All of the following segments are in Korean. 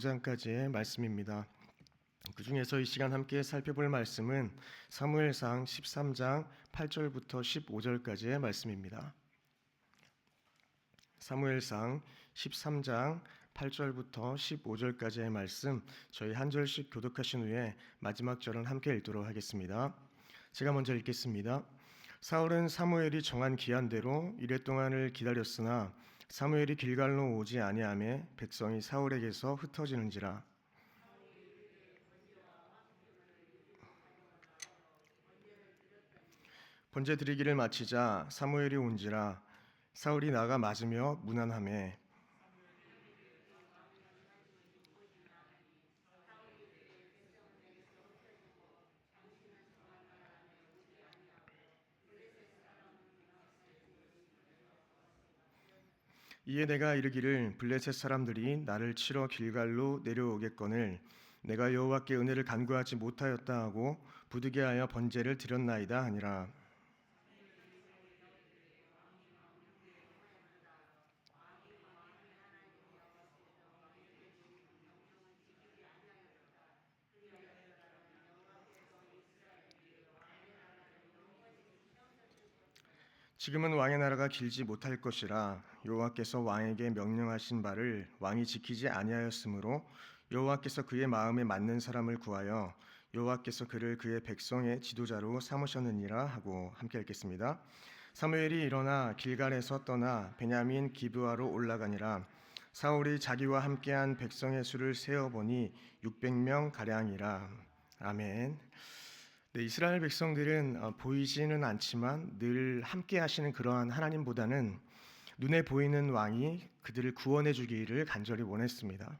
9장까지의 말씀입니다. 그 중에서 이 시간 함께 살펴볼 말씀은 사무엘상 13장 8절부터 15절까지의 말씀입니다. 사무엘상 13장 8절부터 15절까지의 말씀, 저희 한 절씩 교독하신 후에 마지막 절은 함께 읽도록 하겠습니다. 제가 먼저 읽겠습니다. 사울은 사무엘이 정한 기한대로 이레 동안을 기다렸으나 사무엘이 길갈로 오지 아니하매 백성이 사울에게서 흩어지는지라. 번제 드리기를 마치자 사무엘이 온지라. 사울이 나가 맞으며 문안하매 이에 내가 이르기를 블레셋 사람들이 나를 치러 길갈로 내려오겠거늘 내가 여호와께 은혜를 간구하지 못하였다 하고 부득이하여 번제를 드렸나이다 하니라. 지금은 왕의 나라가 길지 못할 것이라 여호와께서 왕에게 명령하신 바를 왕이 지키지 아니하였으므로 여호와께서 그의 마음에 맞는 사람을 구하여 여호와께서 그를 그의 백성의 지도자로 삼으셨느니라 하고 함께 읽겠습니다. 사무엘이 일어나 길갈에서 떠나 베냐민 기브아로 올라가니라. 사울이 자기와 함께한 백성의 수를 세어보니 600명 가량이라. 아멘. 네, 이스라엘 백성들은 보이지는 않지만 늘 함께 하시는 그러한 하나님보다는 눈에 보이는 왕이 그들을 구원해 주기를 간절히 원했습니다.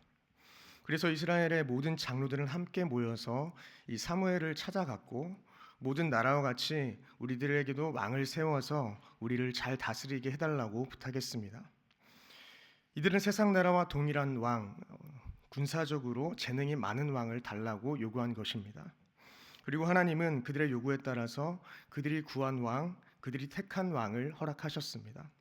그래서 이스라엘의 모든 장로들은 함께 모여서 이 사무엘을 찾아갔고 모든 나라와 같이 우리들에게도 왕을 세워서 우리를 잘 다스리게 해달라고 부탁했습니다. 이들은 세상 나라와 동일한 왕, 군사적으로 재능이 많은 왕을 달라고 요구한 것입니다. 그리고 하나님은 그들의 요구에 따라서 그들이 구한 왕, 그들이 택한 왕을 허락하셨습니다.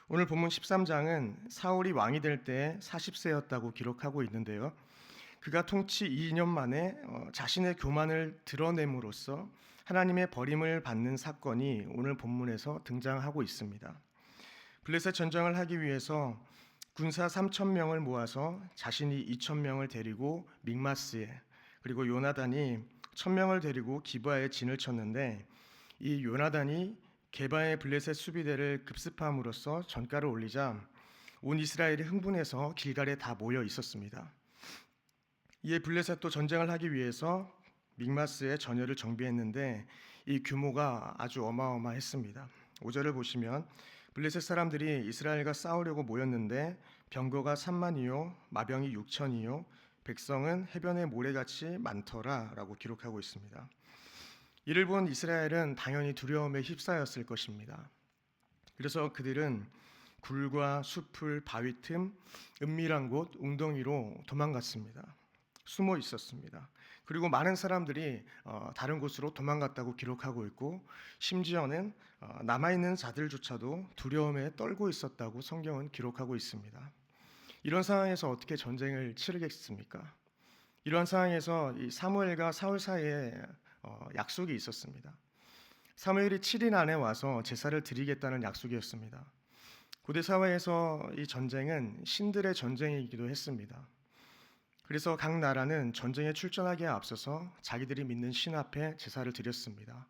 오늘 본문 13장은 사울이 왕이 될 때 40세였다고 기록하고 있는데요. 그가 통치 2년 만에 자신의 교만을 드러냄으로써 하나님의 버림을 받는 사건이 오늘 본문에서 등장하고 있습니다. 블레셋 전쟁을 하기 위해서 군사 3,000명을 모아서 자신이 2,000명을 데리고 믹마스에, 그리고 요나단이 1,000명을 데리고 기브아에 진을 쳤는데 이 요나단이 게바의 블레셋 수비대를 급습함으로써 전가를 올리자 온 이스라엘이 흥분해서 길갈에 다 모여 있었습니다. 이에 블레셋도 전쟁을 하기 위해서 믹마스에 전열을 정비했는데 이 규모가 아주 어마어마했습니다. 5절을 보시면 블레셋 사람들이 이스라엘과 싸우려고 모였는데 병거가 3만이요 마병이 6천이요 백성은 해변의 모래같이 많더라 라고 기록하고 있습니다. 이를 본 이스라엘은 당연히 두려움에 휩싸였을 것입니다. 그래서 그들은 굴과 숲을 바위 틈 은밀한 곳 웅덩이로 도망갔습니다. 숨어 있었습니다. 그리고 많은 사람들이 다른 곳으로 도망갔다고 기록하고 있고 심지어는 남아있는 자들조차도 두려움에 떨고 있었다고 성경은 기록하고 있습니다. 이런 상황에서 어떻게 전쟁을 치르겠습니까? 이런 상황에서 이 사무엘과 사울 사이에 약속이 있었습니다. 사무엘이 7일 안에 와서 제사를 드리겠다는 약속이었습니다. 고대 사회에서 이 전쟁은 신들의 전쟁이기도 했습니다. 그래서 각 나라는 전쟁에 출전하기에 앞서서 자기들이 믿는 신 앞에 제사를 드렸습니다.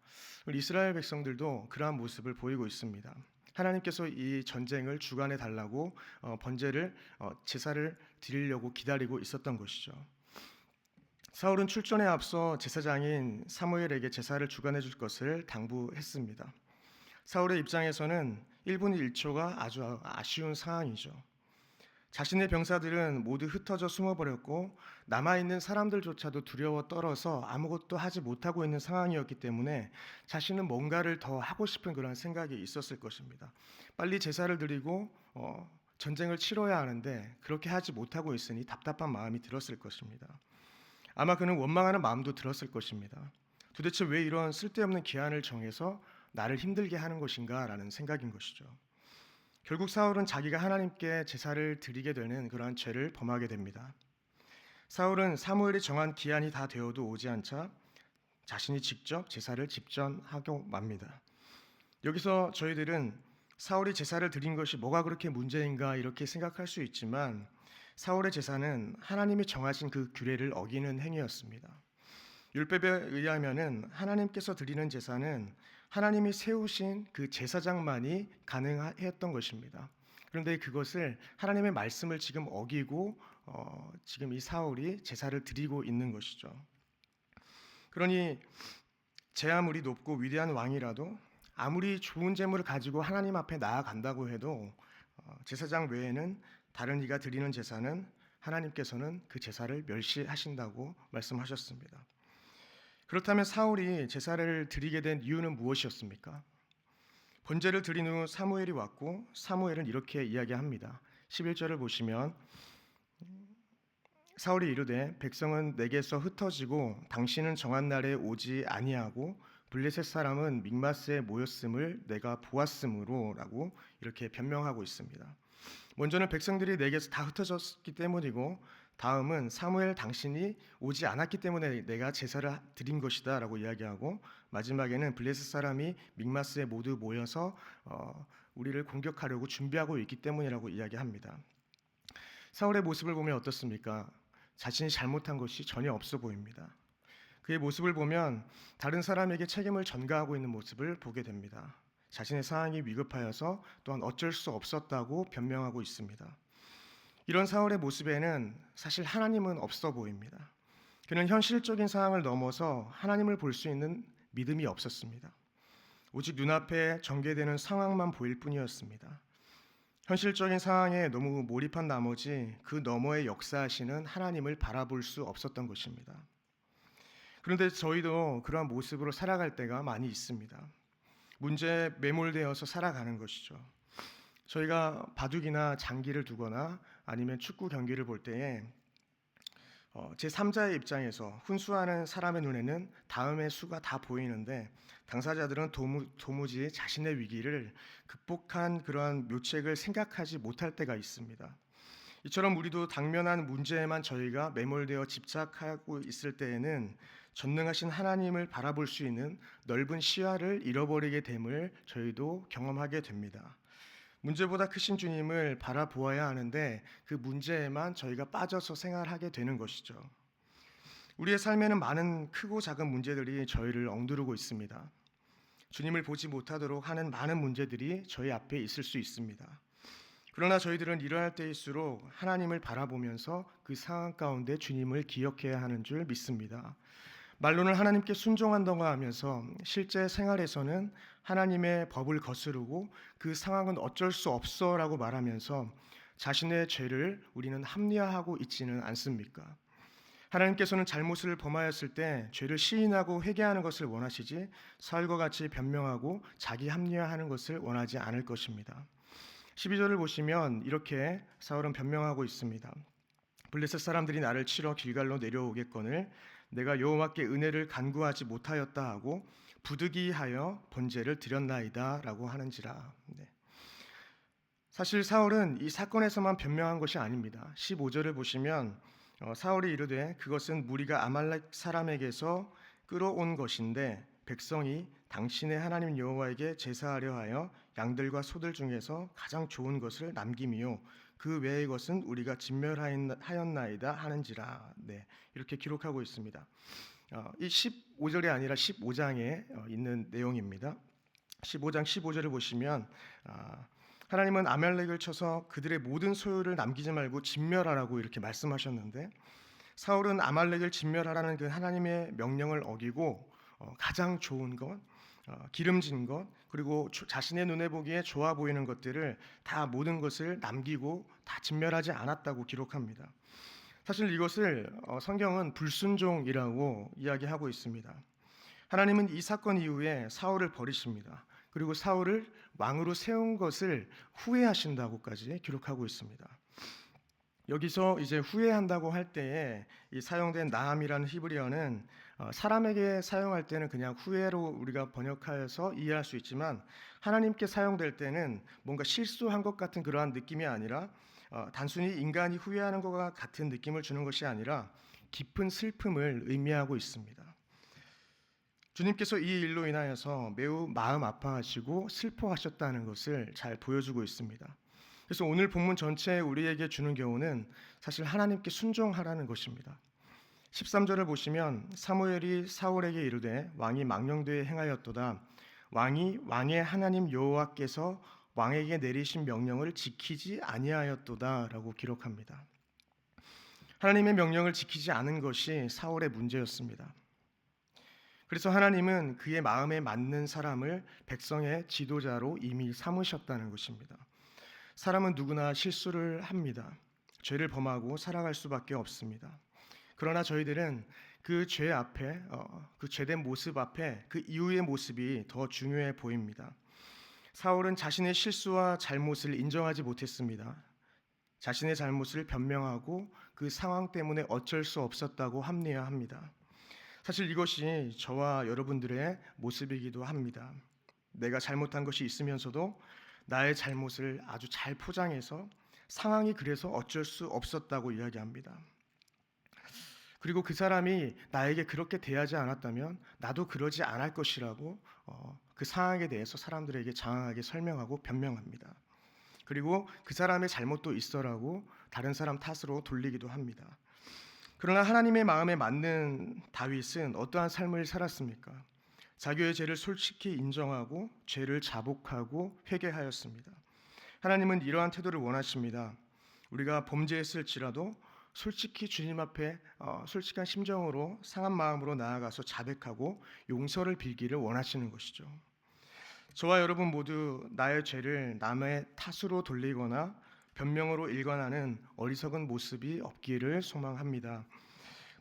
이스라엘 백성들도 그러한 모습을 보이고 있습니다. 하나님께서 이 전쟁을 주관해 달라고 번제를 제사를 드리려고 기다리고 있었던 것이죠. 사울은 출전에 앞서 제사장인 사무엘에게 제사를 주관해 줄 것을 당부했습니다. 사울의 입장에서는 1분 1초가 아주 아쉬운 상황이죠. 자신의 병사들은 모두 흩어져 숨어버렸고 남아있는 사람들조차도 두려워 떨어서 아무것도 하지 못하고 있는 상황이었기 때문에 자신은 뭔가를 더 하고 싶은 그런 생각이 있었을 것입니다. 빨리 제사를 드리고 전쟁을 치러야 하는데 그렇게 하지 못하고 있으니 답답한 마음이 들었을 것입니다. 아마 그는 원망하는 마음도 들었을 것입니다. 도대체 왜 이런 쓸데없는 기한을 정해서 나를 힘들게 하는 것인가 라는 생각인 것이죠. 결국 사울은 자기가 하나님께 제사를 드리게 되는 그러한 죄를 범하게 됩니다. 사울은 사무엘이 정한 기한이 다 되어도 오지 않자 자신이 직접 제사를 집전하고 맙니다. 여기서 저희들은 사울이 제사를 드린 것이 뭐가 그렇게 문제인가 이렇게 생각할 수 있지만 사울의 제사는 하나님이 정하신 그 규례를 어기는 행위였습니다. 율법에 의하면은 하나님께서 드리는 제사는 하나님이 세우신 그 제사장만이 가능했던 것입니다. 그런데 그것을 하나님의 말씀을 지금 어기고 지금 이 사울이 제사를 드리고 있는 것이죠. 그러니 제 아무리 높고 위대한 왕이라도 아무리 좋은 재물을 가지고 하나님 앞에 나아간다고 해도 제사장 외에는 다른 이가 드리는 제사는 하나님께서는 그 제사를 멸시하신다고 말씀하셨습니다. 그렇다면 사울이 제사를 드리게 된 이유는 무엇이었습니까? 번제를 드린 후 사무엘이 왔고 사무엘은 이렇게 이야기합니다. 11절을 보시면 사울이 이르되 백성은 내게서 흩어지고 당신은 정한 날에 오지 아니하고 블레셋 사람은 믹마스에 모였음을 내가 보았으므로라고 이렇게 변명하고 있습니다. 먼저는 백성들이 내게서 다 흩어졌기 때문이고 다음은 사무엘 당신이 오지 않았기 때문에 내가 제사를 드린 것이다라고 이야기하고 마지막에는 블레셋 사람이 믹마스에 모두 모여서 우리를 공격하려고 준비하고 있기 때문이라고 이야기합니다. 사울의 모습을 보면 어떻습니까? 자신이 잘못한 것이 전혀 없어 보입니다. 그의 모습을 보면 다른 사람에게 책임을 전가하고 있는 모습을 보게 됩니다. 자신의 상황이 위급하여서 또한 어쩔 수 없었다고 변명하고 있습니다. 이런 사울의 모습에는 사실 하나님은 없어 보입니다. 그는 현실적인 상황을 넘어서 하나님을 볼 수 있는 믿음이 없었습니다. 오직 눈앞에 전개되는 상황만 보일 뿐이었습니다. 현실적인 상황에 너무 몰입한 나머지 그 너머에 역사하시는 하나님을 바라볼 수 없었던 것입니다. 그런데 저희도 그러한 모습으로 살아갈 때가 많이 있습니다. 문제에 매몰되어서 살아가는 것이죠. 저희가 바둑이나 장기를 두거나 아니면 축구 경기를 볼 때에 제3자의 입장에서 훈수하는 사람의 눈에는 다음의 수가 다 보이는데 당사자들은 도무지 자신의 위기를 극복한 그러한 묘책을 생각하지 못할 때가 있습니다. 이처럼 우리도 당면한 문제에만 저희가 매몰되어 집착하고 있을 때에는 전능하신 하나님을 바라볼 수 있는 넓은 시야를 잃어버리게 됨을 저희도 경험하게 됩니다. 문제보다 크신 주님을 바라보아야 하는데 그 문제에만 저희가 빠져서 생활하게 되는 것이죠. 우리의 삶에는 많은 크고 작은 문제들이 저희를 엉두르고 있습니다. 주님을 보지 못하도록 하는 많은 문제들이 저희 앞에 있을 수 있습니다. 그러나 저희들은 이러할 때일수록 하나님을 바라보면서 그 상황 가운데 주님을 기억해야 하는 줄 믿습니다. 말로는 하나님께 순종한다고 하면서 실제 생활에서는 하나님의 법을 거스르고 그 상황은 어쩔 수 없어라고 말하면서 자신의 죄를 우리는 합리화하고 있지는 않습니까? 하나님께서는 잘못을 범하였을 때 죄를 시인하고 회개하는 것을 원하시지 사울과 같이 변명하고 자기 합리화하는 것을 원하지 않을 것입니다. 12절을 보시면 이렇게 사울은 변명하고 있습니다. 블레셋 사람들이 나를 치러 길갈로 내려오겠거늘 내가 여호와께 은혜를 간구하지 못하였다 하고 부득이하여 번제를 드렸나이다 라고 하는지라. 사실 사울은 이 사건에서만 변명한 것이 아닙니다. 15절을 보시면 사울이 이르되 그것은 무리가 아말렉 사람에게서 끌어온 것인데 백성이 당신의 하나님 여호와에게 제사하려 하여 양들과 소들 중에서 가장 좋은 것을 남김이요 그 외의 것은 우리가 진멸하였나이다 하는지라. 이렇게 기록하고 있습니다. 이 15절이 아니라 15장에 있는 내용입니다. 15장 15절을 보시면 하나님은 아말렉을 쳐서 그들의 모든 소유를 남기지 말고 진멸하라고 이렇게 말씀하셨는데 사울은 아말렉을 진멸하라는 그 하나님의 명령을 어기고 가장 좋은 것, 기름진 것, 그리고 자신의 눈에 보기에 좋아 보이는 것들을 다 모든 것을 남기고 다 진멸하지 않았다고 기록합니다. 사실 이것을 성경은 불순종이라고 이야기하고 있습니다. 하나님은 이 사건 이후에 사울을 버리십니다. 그리고 사울을 왕으로 세운 것을 후회하신다고까지 기록하고 있습니다. 여기서 이제 후회한다고 할 때에 이 사용된 나함이라는 히브리어는 사람에게 사용할 때는 그냥 후회로 우리가 번역하여서 이해할 수 있지만 하나님께 사용될 때는 뭔가 실수한 것 같은 그러한 느낌이 아니라 단순히 인간이 후회하는 것과 같은 느낌을 주는 것이 아니라 깊은 슬픔을 의미하고 있습니다. 주님께서 이 일로 인하여서 매우 마음 아파하시고 슬퍼하셨다는 것을 잘 보여주고 있습니다. 그래서 오늘 본문 전체에 우리에게 주는 교훈은 사실 하나님께 순종하라는 것입니다. 13절을 보시면 사무엘이 사울에게 이르되 왕이 망령되이 행하였도다. 왕이 왕의 하나님 여호와께서 왕에게 내리신 명령을 지키지 아니하였도다라고 기록합니다. 하나님의 명령을 지키지 않은 것이 사울의 문제였습니다. 그래서 하나님은 그의 마음에 맞는 사람을 백성의 지도자로 이미 삼으셨다는 것입니다. 사람은 누구나 실수를 합니다. 죄를 범하고 살아갈 수밖에 없습니다. 그러나 저희들은 그 죄 앞에, 그 죄된 모습 앞에 그 이후의 모습이 더 중요해 보입니다. 사울은 자신의 실수와 잘못을 인정하지 못했습니다. 자신의 잘못을 변명하고 그 상황 때문에 어쩔 수 없었다고 합리화합니다. 사실 이것이 저와 여러분들의 모습이기도 합니다. 내가 잘못한 것이 있으면서도 나의 잘못을 아주 잘 포장해서 상황이 그래서 어쩔 수 없었다고 이야기합니다. 그리고 그 사람이 나에게 그렇게 대하지 않았다면 나도 그러지 않을 것이라고 그 상황에 대해서 사람들에게 장황하게 설명하고 변명합니다. 그리고 그 사람의 잘못도 있어라고 다른 사람 탓으로 돌리기도 합니다. 그러나 하나님의 마음에 맞는 다윗은 어떠한 삶을 살았습니까? 자기의 죄를 솔직히 인정하고 죄를 자복하고 회개하였습니다. 하나님은 이러한 태도를 원하십니다. 우리가 범죄했을지라도 솔직히 주님 앞에 솔직한 심정으로 상한 마음으로 나아가서 자백하고 용서를 빌기를 원하시는 것이죠. 저와 여러분 모두 나의 죄를 남의 탓으로 돌리거나 변명으로 일관하는 어리석은 모습이 없기를 소망합니다.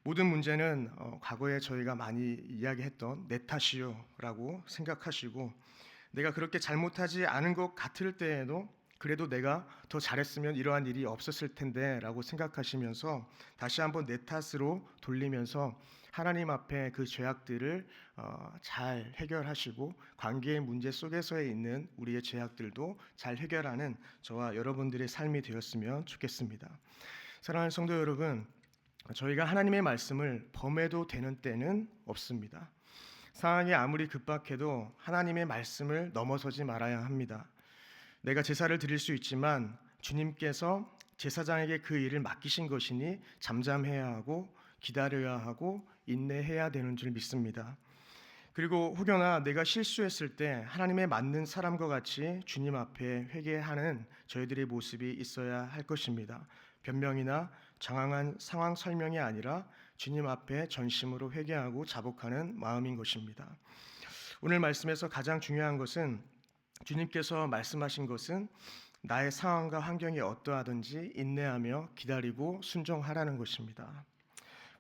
모든 문제는 과거에 저희가 많이 이야기했던 내 탓이요라고 생각하시고 내가 그렇게 잘못하지 않은 것 같을 때에도 그래도 내가 더 잘했으면 이러한 일이 없었을 텐데라고 생각하시면서 다시 한번 내 탓으로 돌리면서 하나님 앞에 그 죄악들을 잘 해결하시고 관계의 문제 속에서 있는 우리의 죄악들도 잘 해결하는 저와 여러분들의 삶이 되었으면 좋겠습니다. 사랑하는 성도 여러분, 저희가 하나님의 말씀을 범해도 되는 때는 없습니다. 상황이 아무리 급박해도 하나님의 말씀을 넘어서지 말아야 합니다. 내가 제사를 드릴 수 있지만 주님께서 제사장에게 그 일을 맡기신 것이니 잠잠해야 하고 기다려야 하고 인내해야 되는 줄 믿습니다. 그리고 혹여나 내가 실수했을 때 하나님의 맞는 사람과 같이 주님 앞에 회개하는 저희들의 모습이 있어야 할 것입니다. 변명이나 장황한 상황 설명이 아니라 주님 앞에 전심으로 회개하고 자복하는 마음인 것입니다. 오늘 말씀에서 가장 중요한 것은 주님께서 말씀하신 것은 나의 상황과 환경이 어떠하든지 인내하며 기다리고 순종하라는 것입니다.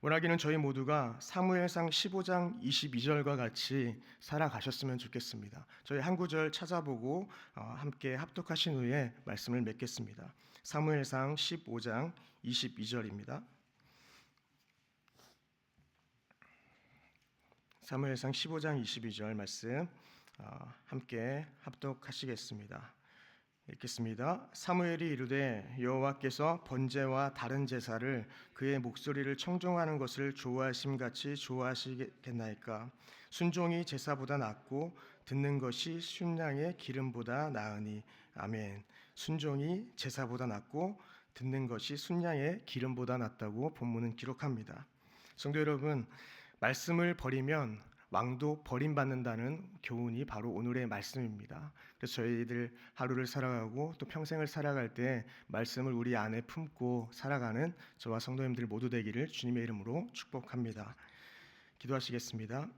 원하기는 저희 모두가 사무엘상 15장 22절과 같이 살아가셨으면 좋겠습니다. 저희 한 구절 찾아보고 함께 합독하신 후에 말씀을 맺겠습니다. 사무엘상 15장 22절입니다. 사무엘상 15장 22절 말씀 함께 합독하시겠습니다. 읽겠습니다. 사무엘이 이르되 여호와께서 번제와 다른 제사를 그의 목소리를 청종하는 것을 좋아하심같이 좋아하시겠나이까. 순종이 제사보다 낫고 듣는 것이 순양의 기름보다 나으니. 아멘. 순종이 제사보다 낫고 듣는 것이 순양의 기름보다 낫다고 본문은 기록합니다. 성도 여러분, 말씀을 버리면 왕도 버림받는다는 교훈이 바로 오늘의 말씀입니다. 그래서 저희들 하루를 살아가고 또 평생을 살아갈 때 말씀을 우리 안에 품고 살아가는 저와 성도님들 모두 되기를 주님의 이름으로 축복합니다. 기도하시겠습니다.